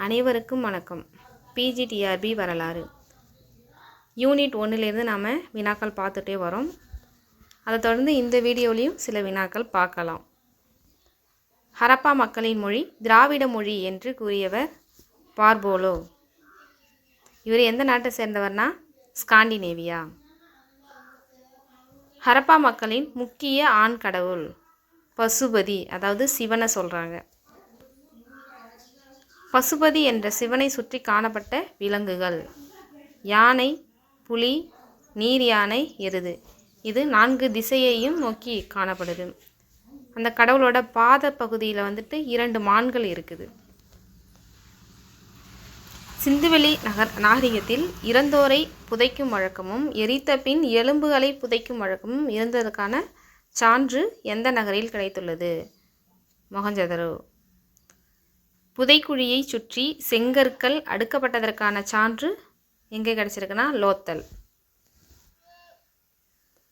அனைவருக்கும் வணக்கம். பிஜிடிஆர்பி வரலாறு யூனிட் 1லேருந்து நாம் வினாக்கள் பார்த்துட்டே வரோம். அதை தொடர்ந்து இந்த வீடியோலையும் சில வினாக்கள் பார்க்கலாம். ஹரப்பா மக்களின் மொழி திராவிட மொழி என்று கூறியவர் பார்போலோ. இவர் எந்த நாட்டை சேர்ந்தவர்னா ஸ்காண்டினேவியா. ஹரப்பா மக்களின் முக்கிய ஆண் கடவுள் பசுபதி, அதாவது சிவனை சொல்கிறாங்க. பசுபதி என்ற சிவனை சுற்றி காணப்பட்ட விலங்குகள் யானை, புலி, நீர் யானை, எருது. இது 4 திசையையும் நோக்கி காணப்படுது. அந்த கடவுளோட பாத பகுதியில் 2 மான்கள் இருக்குது. சிந்துவெளி நாகரிகத்தில் இறந்தோரை புதைக்கும் வழக்கமும் எரித்த பின் எலும்புகளை புதைக்கும் வழக்கமும் இருந்ததற்கான சான்று எந்த நகரில் கிடைத்துள்ளது? மொஹஞ்சதரோ. புதைக்குழியை சுற்றி செங்கற்கள் அடுக்கப்பட்டதற்கான சான்று எங்கே கிடைச்சிருக்குன்னா லோத்தல்.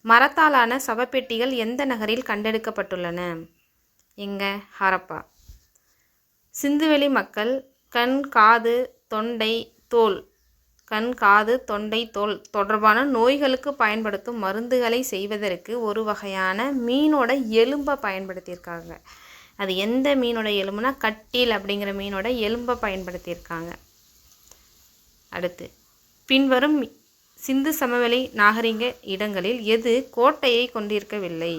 மரத்தாலான சவப்பெட்டிகள் எந்த நகரில் கண்டெடுக்கப்பட்டுள்ளன? எங்கே? ஹரப்பா. சிந்துவெளி மக்கள் கண், காது, தொண்டை, தோல் தொடர்பான நோய்களுக்கு பயன்படுத்தும் மருந்துகளை செய்வதற்கு ஒரு வகையான மீனோட எலும்பை பயன்படுத்தியிருக்காங்க. அது எந்த மீனோட எலும்புனா கட்டில் அப்படிங்கிற மீனோட எலும்பை பயன்படுத்தியிருக்காங்க. அடுத்து, பின்வரும் சிந்து சமவெளி நாகரிக இடங்களில் எது கோட்டையை கொண்டிருக்கவில்லை?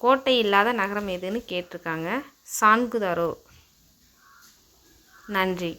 கோட்டை இல்லாத நகரம் எதுன்னு கேட்டிருக்காங்க. சான்குதாரோ. நன்றி.